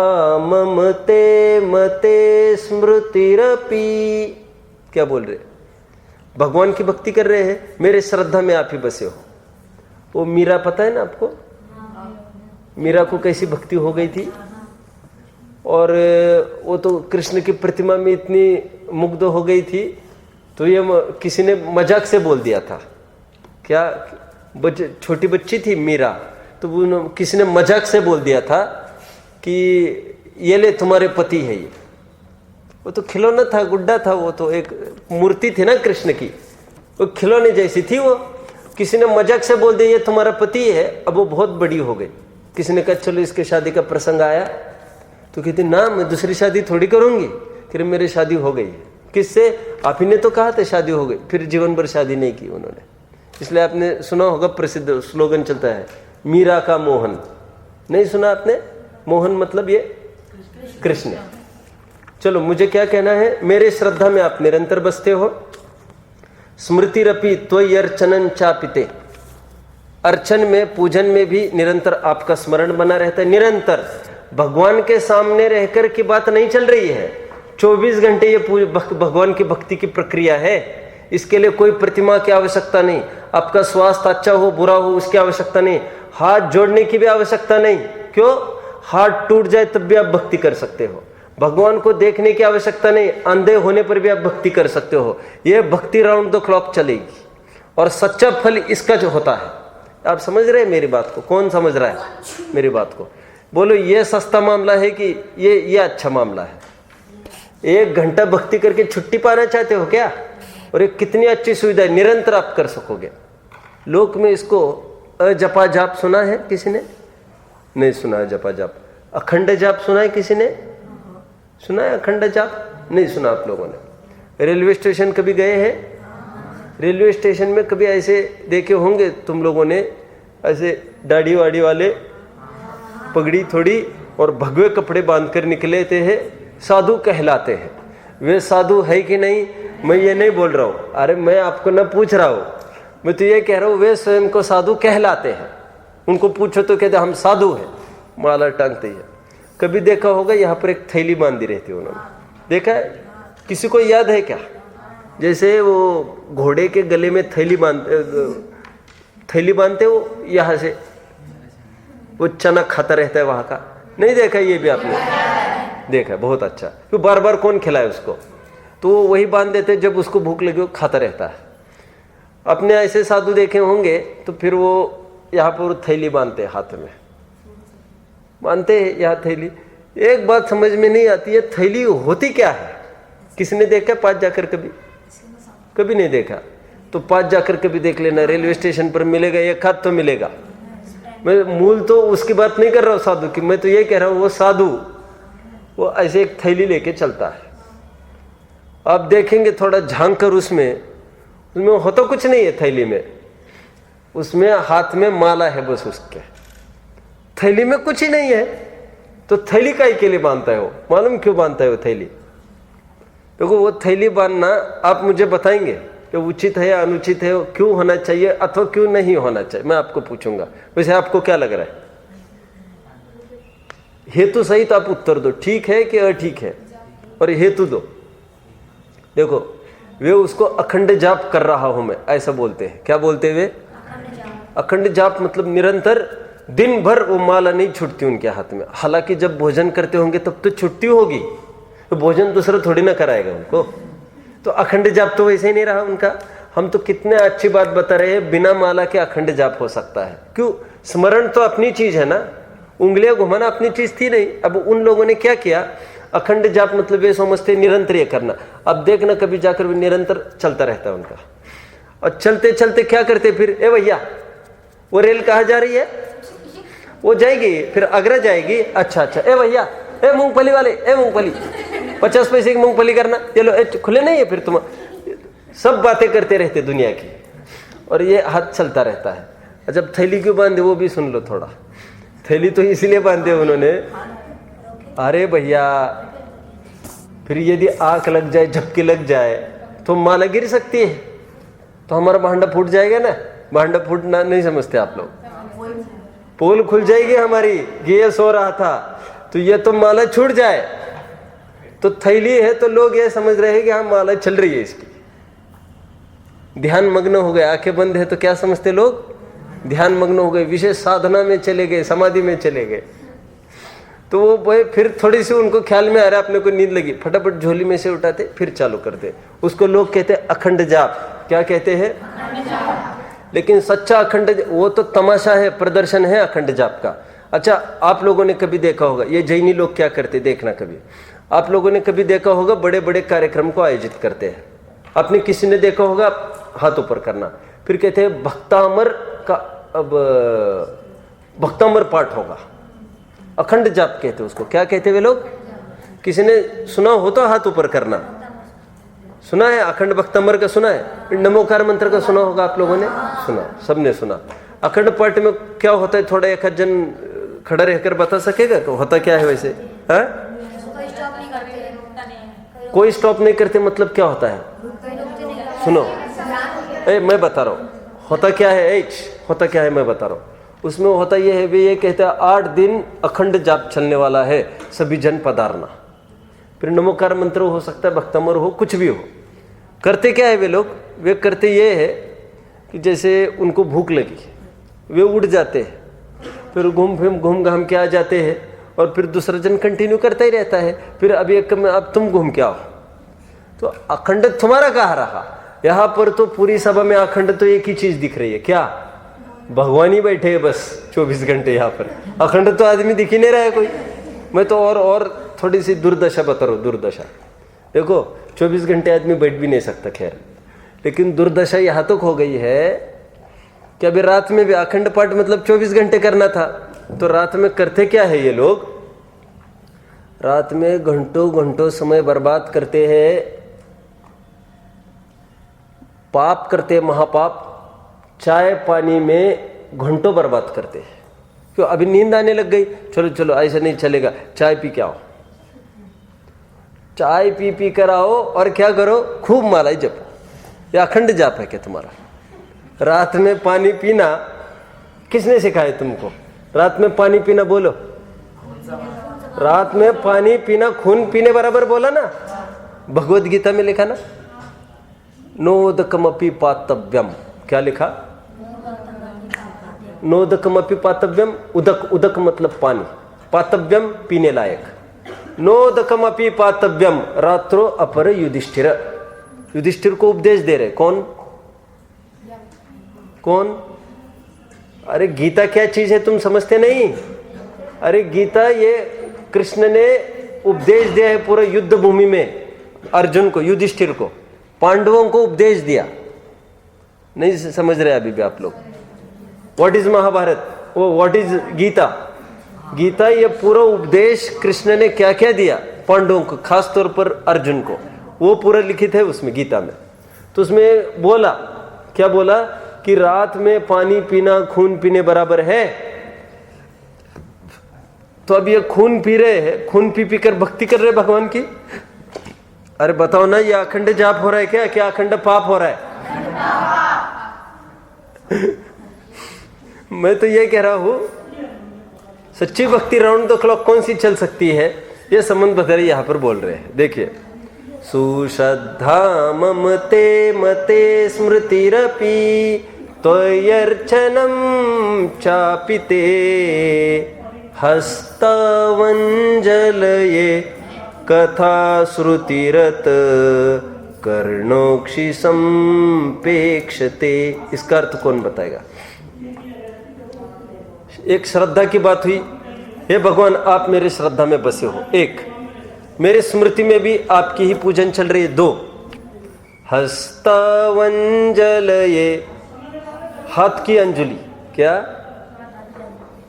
ममते मते स्मृतिरपि। क्या बोल रहे? भगवान की भक्ति कर रहे हैं, मेरे श्रद्धा में आप ही बसे हो। वो मीरा पता है ना आपको? मीरा को कैसी भक्ति हो गई थी, और वो तो कृष्ण की प्रतिमा में इतनी मुग्ध हो गई थी, तो ये किसी ने मजाक से बोल दिया था। क्या? छोटी बच्ची थी मीरा, तो वो किसी ने मजाक से बोल दिया था कि ये ले तुम्हारे पति है ये। वो तो खिलौना था, गुड्डा था, वो तो एक मूर्ति थी ना कृष्ण की, वो खिलौने जैसी थी। वो किसी ने मजाक से बोल दिया ये तुम्हारा पति है। अब वो बहुत बड़ी हो गई। किसी ने कहा चलो इसके शादी का प्रसंग आया, तो कहती ना मैं दूसरी शादी थोड़ी करूंगी, फिर मेरी शादी हो गई। किससे? आप ही ने तो कहा था शादी हो गई, फिर जीवन भर शादी नहीं की उन्होंने। इसलिए आपने सुना होगा, प्रसिद्ध स्लोगन चलता है, मीरा का मोहन। नहीं सुना आपने? मोहन मतलब ये कृष्ण। चलो मुझे क्या कहना है, मेरे श्रद्धा में आप निरंतर बसते हो। स्मृतिरपि त्वय्यर्चनं चापिते। अर्चन में, पूजन में भी निरंतर आपका स्मरण बना रहता है। निरंतर भगवान के सामने रहकर की बात नहीं चल रही है, 24 घंटे ये भगवान की भक्ति की प्रक्रिया है। इसके लिए कोई प्रतिमा की आवश्यकता नहीं, आपका स्वास्थ्य अच्छा हो बुरा हो उसकी आवश्यकता नहीं, हाथ जोड़ने की भी आवश्यकता नहीं। क्यों? हाथ टूट जाए तब भी आप भक्ति कर सकते हो। भगवान को देखने की आवश्यकता नहीं, अंधे होने पर भी आप भक्ति कर सकते हो। यह भक्ति राउंड द क्लॉक चलेगी, और सच्चा फल इसका जो होता है। आप समझ रहे हैं मेरी बात को? कौन समझ रहा है मेरी बात को? बोलो ये सस्ता मामला है कि ये अच्छा मामला है? 1 घंटा भक्ति करके छुट्टी पाना चाहते हो क्या? और ये कितनी अच्छी सुविधा है, निरंतर आप कर सकोगे। लोक में इसको अजपा जाप सुना है किसी ने? नहीं सुना है जपा जाप। अखंड जाप सुना है किसी ने? सुना है अखंड जाप? नहीं सुना आप लोगों ने। रेलवे स्टेशन कभी गए हैं? रेलवे स्टेशन में कभी ऐसे देखे होंगे तुम लोगों ने, ऐसे दाढ़ी वाड़ी वाले, पगड़ी थोड़ी और भगवे कपड़े बांध कर निकले थे, साधु कहलाते हैं। वे साधु है कि नहीं, मैं ये नहीं बोल रहा हूँ, अरे मैं आपको ना पूछ रहा हूँ, मैं तो ये कह रहा हूँ वे स्वयं को साधु कहलाते हैं। उनको पूछो तो कहते हम साधु हैं, माला टांगते हैं। कभी देखा होगा यहाँ पर एक थैली बांधी रहती है, उन्होंने देखा है? किसी को याद है क्या? जैसे वो घोड़े के गले में थैली बांधते वो, यहाँ से वो चना खाता रहता है वहाँ का, नहीं देखा? ये भी आपने देखा है, बहुत अच्छा। क्यों बार बार कौन खिलाए उसको, तो वो वही बांध देते, जब उसको भूख लगे वो खाता रहता है। अपने ऐसे साधु देखे होंगे तो फिर वो यहाँ पर थैली बांधते हैं, हाथ में बांधते हैं यहाँ थैली। एक बात समझ में नहीं आती है, थैली होती क्या है? किसने देखा पास जाकर? कभी नहीं देखा। तो पास जाकर कभी देख लेना, रेलवे स्टेशन पर मिलेगा, एक हाथ तो मिलेगा। मैं मूल तो उसकी बात नहीं कर रहा हूँ साधु की, मैं तो ये कह रहा हूँ वो साधु वो ऐसे एक थैली लेके चलता है। आप देखेंगे थोड़ा झांक कर, उसमें होता कुछ नहीं है थैली में, उसमें हाथ में माला है बस, उसके थैली में कुछ ही नहीं है। तो थैली काहे के लिए बांधता है वो? मालूम क्यों बांधता है वो थैली? देखो वो थैली बांधना आप मुझे बताएंगे कि उचित है या अनुचित है, क्यों होना चाहिए अथवा क्यों नहीं होना चाहिए, मैं आपको पूछूंगा। वैसे आपको क्या लग रहा है? हेतु सहित आप उत्तर दो, ठीक है कि अठीक है, और हेतु दो। देखो वे उसको अखंड जाप कर रहा हूं मैं, ऐसा बोलते हैं। क्या बोलते वे? अखंड जाप मतलब निरंतर दिन भर वो माला नहीं छूटती उनके हाथ में। हालांकि जब भोजन करते होंगे तब तो छुट्टी होगी, तो भोजन दूसरा थोड़ी ना कराएगा उनको। तो अखंड जाप तो वैसे ही नहीं रहा उनका। हम तो कितने अच्छी बात बता रहे हैं, बिना माला के अखंड जाप हो सकता है। क्यों? स्मरण तो अपनी चीज है ना, उंगलियां घुमाना अपनी चीज थी नहीं। अब उन लोगों ने क्या किया, अखंड जाप मतलब ये समझते निरंतर ये करना। अब देखना कभी जाकर भी निरंतर चलता रहता है उनका। और चलते चलते क्या करते फिर, ए भैया वो रेल कहाँ जा रही है? वो जाएगी फिर आगरा जाएगी। अच्छा अच्छा, ए भैया, ए मूंगफली वाले, ए मूंगफली 50 पैसे की मूंगफली करना, चलो खुले नहीं है फिर तुम। सब बातें करते रहते दुनिया की, और ये हाथ चलता रहता है। जब थैली क्यों बांधे वो भी सुन लो थोड़ा। थैली तो इसलिए बांधे उन्होंने, अरे भैया फिर यदि आंख लग जाए, झपकी लग जाए तो माला गिर सकती है, तो हमारा भांडा फूट जाएगा ना। भांडा फूटना नहीं समझते आप लोग, पोल खुल जाएगी हमारी कि ये सो रहा था, तो ये तो माला छूट जाए। तो थैली है तो लोग ये समझ रहे हैं कि हाँ माला चल रही है इसकी। ध्यान मग्न हो गए, आंखें बंद है तो क्या समझते लोग? ध्यान मग्न हो गए, विशेष साधना में चले गए, समाधि में चले गए। तो वो फिर थोड़ी सी उनको ख्याल में आ रहा है, अपने को नींद लगी, फटाफट झोली में से उठाते फिर चालू करते। उसको लोग कहते हैं अखंड जाप। क्या कहते हैं? लेकिन सच्चा अखंड वो तो तमाशा है, प्रदर्शन है अखंड जाप का। अच्छा, आप लोगों ने कभी देखा होगा, ये जैनी लोग क्या करते, देखना कभी आप लोगों ने कभी देखा होगा, बड़े बड़े कार्यक्रम को आयोजित करते हैं। आपने किसी ने देखा होगा, हाथ ऊपर करना, फिर कहते हैं भक्तामर का, अब भक्तामर पाठ होगा, अखंड जाप कहते हैं उसको। क्या कहते हैं वे लोग? किसी ने सुना हो तो हाथ ऊपर करना। सुना है? अखंड भक्तामर का सुना है? नमोकार मंत्र का सुना होगा आप लोगों ने? सुना, सबने सुना। अखंड पाठ में क्या होता है, थोड़ा एक जन खड़ा रहकर बता सकेगा तो होता क्या है वैसे? है कोई स्टॉप नहीं करते, मतलब क्या होता है? सुनो, मैं बता रहा हूँ होता क्या है। होता क्या है मैं बता रहा हूँ। उसमें होता ये है, वे ये कहते हैं 8 दिन अखंड जाप चलने वाला है, सभी जन पधारना। फिर नमोकार मंत्र हो सकता है, भक्तमर हो, कुछ भी हो। करते क्या है वे लोग? वे करते ये है कि जैसे उनको भूख लगी, वे उड़ जाते हैं, फिर घूम घाम के आ जाते हैं, और फिर दूसरा जन कंटिन्यू करता ही रहता है। फिर अब एक अब तुम घूम के आओ, तो अखंड तुम्हारा कहाँ रहा? यहाँ पर तो पूरी सभा में अखंड तो एक ही चीज दिख रही है, क्या? भगवान ही बैठे हैं बस 24 घंटे यहाँ पर। अखंड तो आदमी दिख ही नहीं रहा है कोई। मैं तो और थोड़ी सी दुर्दशा बता रहा हूँ, दुर्दशा। देखो 24 घंटे आदमी बैठ भी नहीं सकता, खैर, लेकिन दुर्दशा यहाँ तक हो गई है कि अभी रात में भी अखंड पाठ मतलब 24 घंटे करना था, तो रात में करते क्या है ये लोग? रात में घंटों घंटों समय बर्बाद करते हैं, पाप करते, महापाप। चाय पानी में घंटों बर्बाद करते हैं। क्यों? अभी नींद आने लग गई, चलो चलो ऐसा नहीं चलेगा, चाय पी के आओ। चाय पी पी कर आओ और क्या करो, खूब माला जपो। ये अखंड जाप है क्या तुम्हारा? रात में पानी पीना किसने सिखाया तुमको? रात में पानी पीना बोलो, रात में पानी पीना खून पीने बराबर बोला ना। भगवत गीता में लिखा ना, नोदकमपि पातव्यम। क्या लिखा? नोदकमपि पातव्यम। उदक, उदक मतलब पानी, पातव्यम पीने लायक। नोदकमपि पातव्यम रात्रो अपर युधिष्ठिर। युधिष्ठिर को उपदेश दे रहे कौन? कौन? अरे गीता क्या चीज है तुम समझते नहीं? अरे गीता ये कृष्ण ने उपदेश दिया है पूरे युद्ध भूमि में, अर्जुन को, युधिष्ठिर को, पांडवों को उपदेश दिया। नहीं समझ रहे अभी भी आप लोग? व्हाट इज महाभारत, वो व्हाट इज गीता? गीता ये पूरा उपदेश कृष्ण ने क्या क्या दिया पांडवों को, खास तौर पर अर्जुन को, वो पूरा लिखित है उसमें गीता में। तो उसमें बोला, क्या बोला कि रात में पानी पीना खून पीने बराबर है। तो अब ये खून पी रहे हैं, खून पी पी कर भक्ति कर रहे भगवान की। अरे बताओ ना, ये अखंड जाप हो रहा है क्या? क्या अखंड पाप हो रहा है? मैं तो ये कह रहा हूं, सच्ची भक्ति राउंड द क्लॉक कौन सी चल सकती है, ये संबंध बता रहे यहां पर बोल रहे हैं। देखिए, सुश्रद्धा ममते मते स्मृतिरपि त्वयर्चनं चापिते हस्तवंजलये कथा श्रुतिरत कर्णोक्षि संपेक्षते। इसका अर्थ कौन बताएगा? एक श्रद्धा की बात हुई, हे भगवान आप मेरे श्रद्धा में बसे हो। एक, मेरे स्मृति में भी आपकी ही पूजन चल रही है। दो, हस्तवंजलये, हाथ की अंजलि। क्या?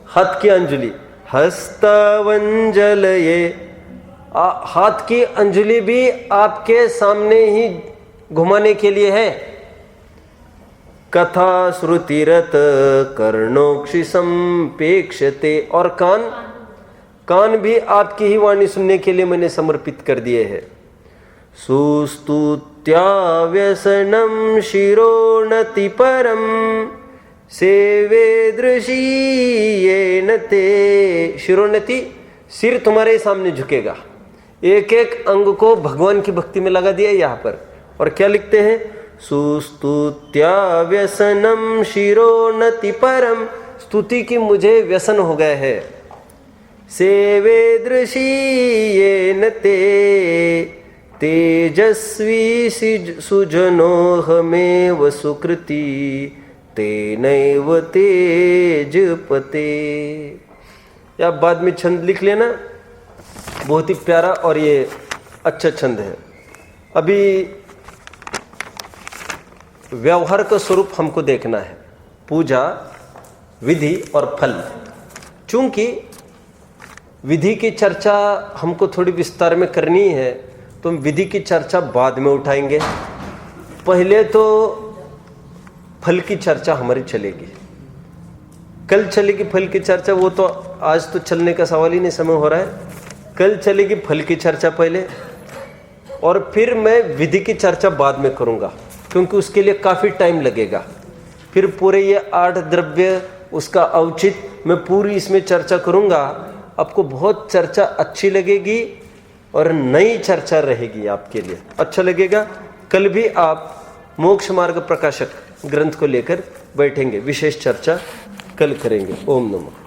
हाथ की अंजलि। हस्तवंजलये, हाथ की अंजलि भी आपके सामने ही घुमाने के लिए है। कथा श्रुतिरत कर्णोक्षि संपेक्षते, और कान, कान भी आपकी ही वाणी सुनने के लिए मैंने समर्पित कर दिए हैं। सुस्तुत्या व्यसनम शिरोनति परम सेवे दृशीयेन ते। शिरोनति, सिर तुम्हारे सामने झुकेगा। एक एक अंग को भगवान की भक्ति में लगा दिया यहाँ पर। और क्या लिखते हैं? सुस्तुत्या व्यसनम शिरोनति परम, स्तुति की मुझे व्यसन हो गए है। सेवे दृशीयेन ते तेजस्वी सुजनोहमेव सुकृति तेनैव तेजपते। या बाद में छंद लिख लेना, बहुत ही प्यारा और ये अच्छा छंद है। अभी व्यवहार का स्वरूप हमको देखना है, पूजा, विधि और फल। चूंकि विधि की चर्चा हमको थोड़ी विस्तार में करनी है, तो हम विधि की चर्चा बाद में उठाएंगे। पहले तो फल की चर्चा हमारी चलेगी, कल चलेगी फल की चर्चा। वो तो आज तो चलने का सवाल ही नहीं, समय हो रहा है। कल चलेगी फल की चर्चा पहले, और फिर मैं विधि की चर्चा बाद में करूँगा, क्योंकि उसके लिए काफ़ी टाइम लगेगा। फिर पूरे ये 8 द्रव्य, उसका औचित्य मैं पूरी इसमें चर्चा करूँगा। आपको बहुत चर्चा अच्छी लगेगी और नई चर्चा रहेगी आपके लिए, अच्छा लगेगा। कल भी आप मोक्ष मार्ग प्रकाशक ग्रंथ को लेकर बैठेंगे, विशेष चर्चा कल करेंगे। ओम नमः।